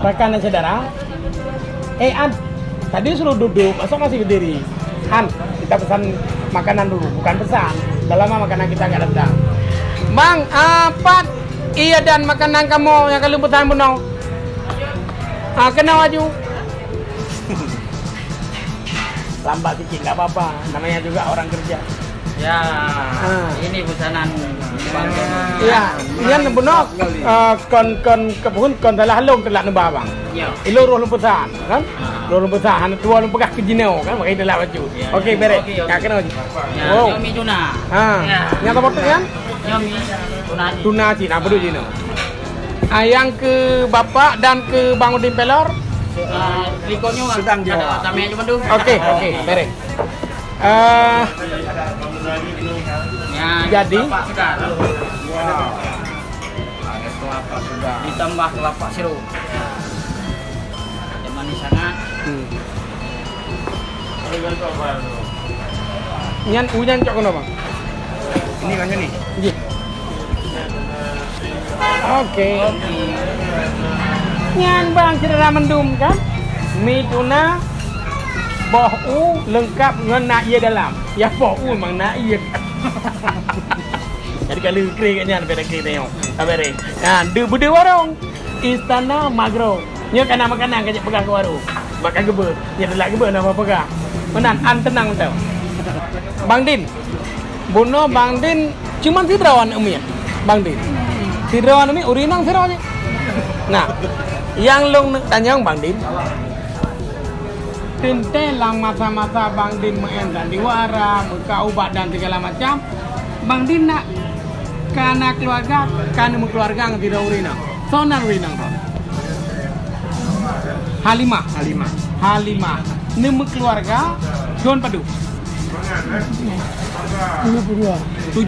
Rekan dan saudara. An, tadi suruh duduk, masa masih berdiri? Han, kita pesan makanan dulu, bukan pesan. Udah lama makanan kita nggak datang. Bang, apa? Iya dan makanan kamu yang kalau pesan benar. Kena waju. Lambat dikit nggak apa-apa, namanya juga orang kerja. Ya, ini pesanan Bang. Iya, ini benar. Kon kebun kon salah halung kelak nembah bang. Ya. Ilo roh lumpusan, kan? Roh lumpusan, tua lumpegah ke jinau, kan? Pakai dalam baju. Okey, beres. Kak kena waju. Ya, Wow. Yomi Tuna. Ya. Yang apa tuh kan? Yomi Tuna. Tuna Cina, betul jinau. Yang ke bapak dan ke Bang Udin Pelor. Rikonya sedang ada jawab. tamanya cuma tu. Okey, beres. Ya, Jadi? kelapa segar. Wow. Ada kelapa sudah. Ditambah kelapa sirup. Yang manis sangat. Nyan ujan cok kono bang. Ini kan ini. Nggih. Oke. Nyan bang cedera mendum kan? Mie tuna boh lengkap dengan nak ia dalam. Ya boh memang nak ia. Jadi kalau kering kat nyan pada kering tengok. Abere. Nah, de warung Istana Magro. Nya kana makanan kajak pegang ke warung. Makan gebe. Nya delak gebe nama pegang. Menan an tenang tau. Bang Din. Bono Bang Din cuman sidrawan umi. Bang Din. Sidrawan umi urinang sirawanya. Nah, yang long tanyang Bang Din. Tinte lang masa-masa Bang Din mengendan di wara, buka ubat dan segala macam. Bang Din nak karena keluarga, karena keluarga yang tidak urinang. Sonan urinang tu. Halimah. Nama keluarga Don Padu. 72.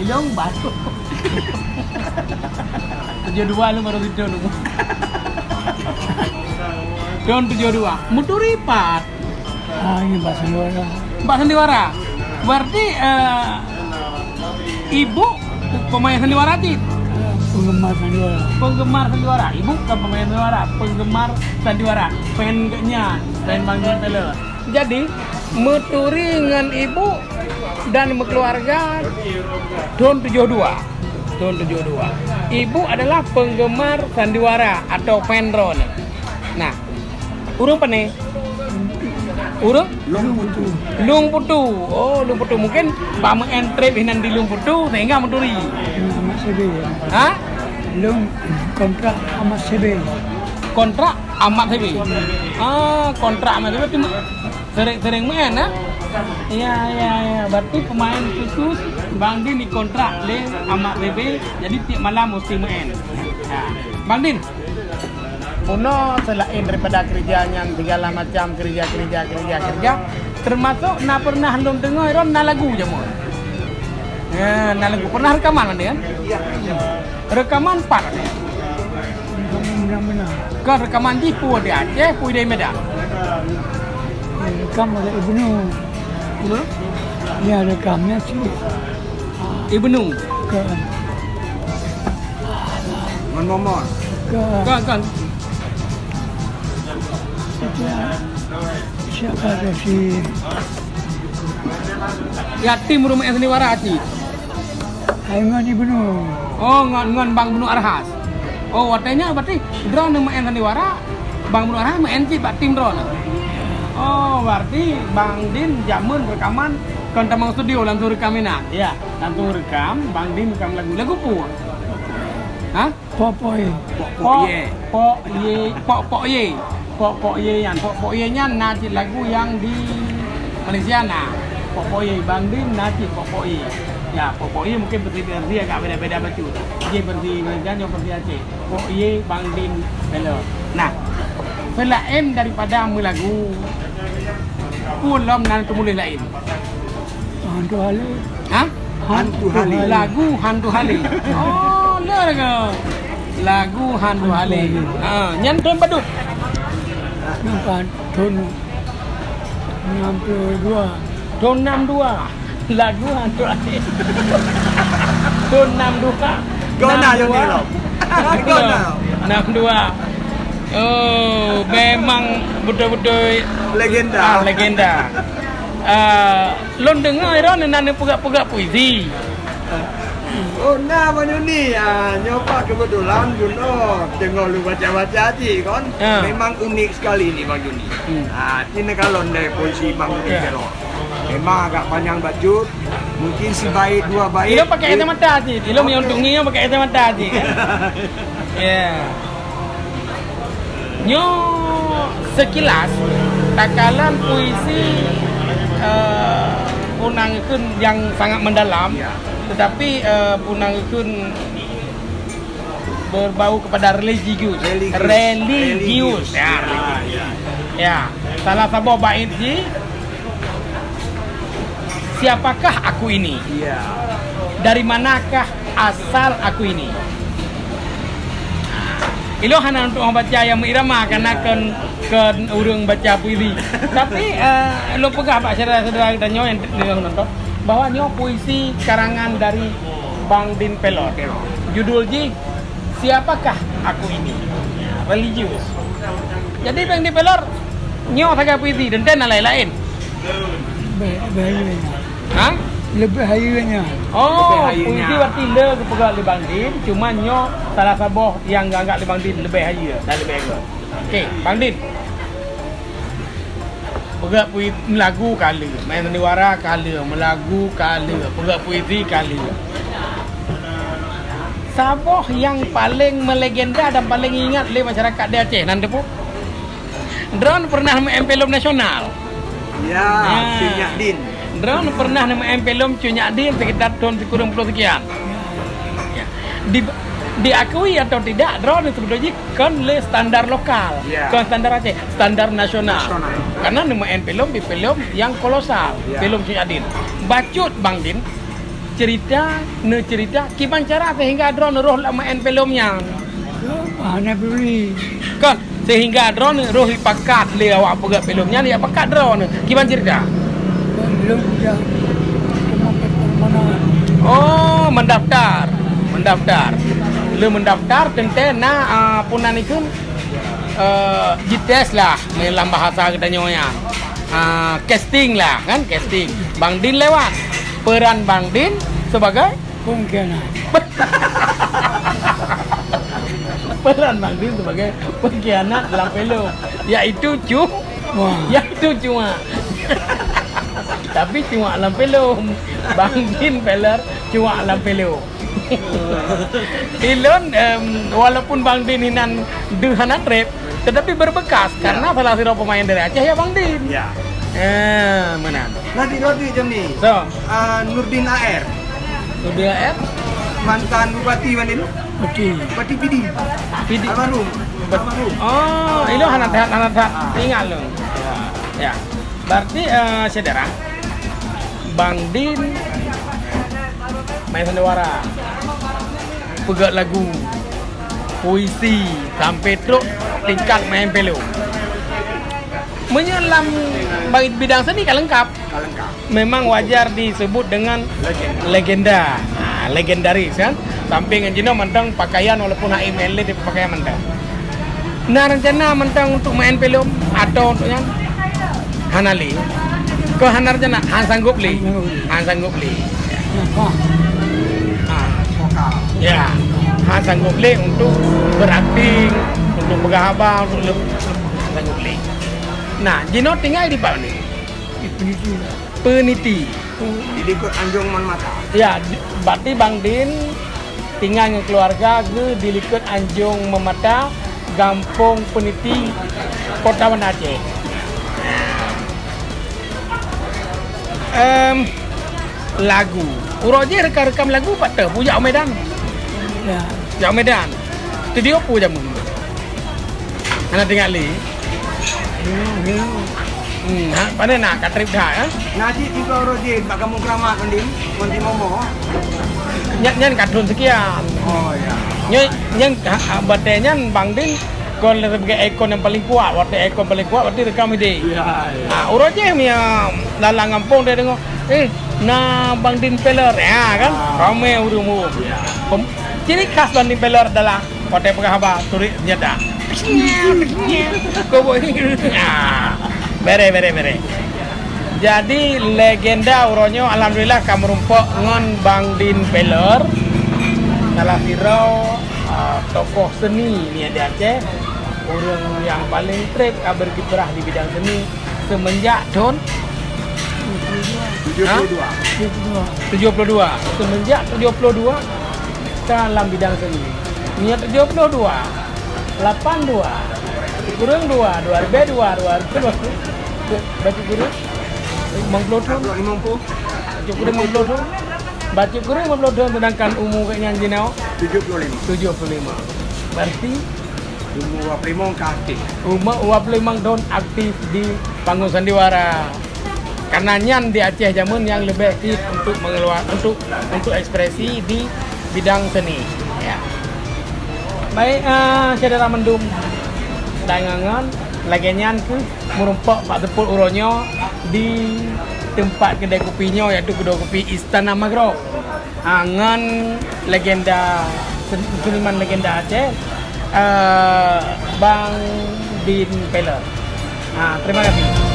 Ilong batu. 72 lu baru itu lu. Don 72. Muturipat. Ini bahasa luar. Mbak Sandiwara. Berarti ibu pemain sandiwara sih. Penggemar sandiwara. Penggemar sandiwara. Ibu kan pemain sandiwara, penggemar sandiwara. Pengennya dan Bang Din Pelor. Jadi meturi dengan ibu dan keluarga Don 72. Ibu adalah penggemar sandiwara atau penron. Nah, urung pane? Urung? Lung Putu. Oh, Lung Putu. Mungkin Pak mengentrip hinan di Lung Putu sehingga menturi. Amat CB. Hah? Belum kontrak amat CB. Kontrak amat CB. Kontrak amat CB itu sering main, ha? Iya. Berarti pemain khusus Bang Din dikontrak oleh amat CB, jadi tiap malam mesti main. Nah, Bang Din. Uno selain daripada kerjanya segala macam kerja, termasuk nak pernah belum dengar ron na lagu je mo. Ya, na lagu pernah rekaman anda kan? Rekaman part. Benar-benar. Kan rekaman di Pu di Aceh, Pu di Medan. Rekam oleh Ibnu. Ya rekamnya sih Ibnu. ke Momon. Kan. siapa ada si Ya tim rumah sandiwara Aceh. Aiman Ibnu. Oh, ngon Bang Ibnu Arhas. Oh, artinya berarti drone nama sandiwara Bang Ibnu Arhas main sih pak tim drone. Oh, berarti Bang Din jamun rekaman kon tamang studio langsung rekamin nak. Ya, langsung rekam Bang Din rekam lagu Pu. Hah? Popoy. Pok ye nya nanti lagu yang di Malaysia nah. Pok ye Bang Din nanti Pok ye. Ya, Pok ye mungkin versi agak beda-beda baju. Ye versi Malaysia yang versi Aceh. Pok ye Bang Din Pelor. Nah, selain daripada lagu Pulam nan tumulih lain. Hantu Hali. Hah? Hantu Hali. Lagu Hantu Hali. Oh, lerga. Lagu Hantu Hali. Nyan Don Badut. Nampak Don 62. Don 62. Lagu Hantu Hali. Don 62. Kau nak yang ni loh. McDonald. 62. Oh, memang betul-betul Legenda. legenda. Lon dengar orang nana pegak-pegak puisi. Oh, nah Bang Joni, nyoba kebetulan Juno tengok lu baca-baca aja kan. Ya. Memang unik sekali ni Bang Joni. Ini kalau dari puisi Bang Joni Ya. Pelor. Memang agak panjang baju, mungkin si baik dua baik. Ilo pakai kacamata aja. Ilo menyontungi pakai kacamata aja. Ya. Nyo sekilas takalan puisi punangkeun yang sangat mendalam, Ya. tetapi punangkeun berbau kepada religius. Religius. Ya, religius. Ya. Salah satu bait ji, siapakah aku ini? Iya. Dari manakah asal aku ini? Ilo hanya untuk orang baca yang irama karena kan urang baca puisi. Tapi lo pegah Pak saudara-saudara kita nyo yang nonton bahwa nyo puisi karangan dari Bang Din Pelor. Judul ji siapakah aku ini? Religius. Jadi Bang Din Pelor nyo saga puisi dan lain-lain. Bahayanya. Hah? Lebih hayanya. Oh, Lebih hayunya. puisi berarti le kepegat le Bang Din, cuma nyo salah saboh yang gak le Bang Din lebih hayu dan lebih hayu. Okey, Bang Din. Pegat puisi melagu kala, main sandiwara kala, melagu kala, pegat puisi kala. Saboh yang paling melegenda dan paling ingat le masyarakat di Aceh nanti pun. Drone pernah nama empelom nasional. Ya, Sinyak Din. Drone pernah nama empelom Cunyak Din sekitar tahun kurang puluh sekian. Ya. Diakui atau tidak, drone itu sebetulnya kan le standar lokal, Ya. kan standar Aceh, standar nasional. Nasional. Karena nama empelom di film yang kolosal, Ya. film Cunyak Din. Bacut Bang Din, cerita kiban cara sehingga drone roh lama empelomnya. Hanya beli. Kan sehingga drone roh dipakat le awak pegat filmnya dia pakat drone. Kiban cerita? Belum dah. Cuma permohonan. Oh, mendaftar. Le mendaftar tentang punan ikun jites lah dalam bahasa kita nyonya. Casting lah kan, casting. Bang Din lewat. Peran Bang Din sebagai Pengkhianat. peran Bang Din sebagai pengkhianat dalam film, yaitu cuma tapi cuma dalam film Bang Din Pelor cuma dalam film. Ilon walaupun Bang Din hinan dehanan rap tetapi berbekas karena salah satu pemain dari Aceh ya Bang Din. Ya. Mana? Nanti jam ni. So, Nurdin AR, udah mantan bupati Bandin, Betul. bupati Pidi. Pidi. Almarhum. Oh, itu anak ingat lo. Ya. Berarti saudara Bang Din main sandiwara, pegat lagu, puisi, sampai truk tingkat main pelo. Menyelam bidang seni kan lengkap. Lengkap. Memang wajar disebut dengan legenda. Legendaris kan. Samping Jino mentang pakaian walaupun HML di pakaian mentang. Nah rencana mentang untuk main film atau untuk yang Hanali. Kau hanar rencana Han sanggup li. Nampak. Vokal. Ya. Han sanggup li untuk berakting, untuk bergahabar, untuk sanggup li. Nah, Jino tinggal di mana ni? Peniti. Peniti. Jadi ikut Anjung Man Mata. Ya, berarti Bang Din tinggal dengan keluarga di Likut Anjung Memata, Gampung Peniti, Kota Banda Aceh. Lagu. Uroje rekam lagu pada punya Medan. Ya. Jauh Medan. Studio apa jamu? Anak tinggal li. Pada nak kat trip dah ya. Najib juga Roji, Pak Kampung Keramat Bandin, Monti Momo. Nyan kadun sekian. Oh ya. Yang batenya Bang Din kon sebagai ekon yang paling kuat, waktu ekon paling kuat waktu rekam ide. Ya. Uroje punya dalam kampung dia dengar, na Bang Din Pelor ya kan, ramai urung. Ciri khas Bang Din Pelor adalah Kote pegahaba turik nyeda. Kau boleh. Bere. Jadi legenda uronyo alhamdulillah kamerumpok ngon Bang Din Peller. Salah sirau tokoh seni ni di Aceh. Orang yang paling trip berkiprah di bidang seni semenjak tahun 72. Semenjak 72 dalam bidang seni. Niat 72, 82, kurang 2, 2002, baca kurang 50 baca kurang 50 sedangkan umur kayaknya jenau 75. Berarti Umur Waplimong aktif. umur 25 tahun aktif di panggung sandiwara. Karena nyan di Aceh zaman yang lebih hit untuk untuk ekspresi di bidang seni. Ya. Baik, saudara mendum dagangan lagi nyan ke merumpok Pak Tepul uronyo di tempat kedai kopinya yaitu kedai kopi Istana Magro. Angan legenda seniman legenda Aceh Bang Din Peller. Terima kasih.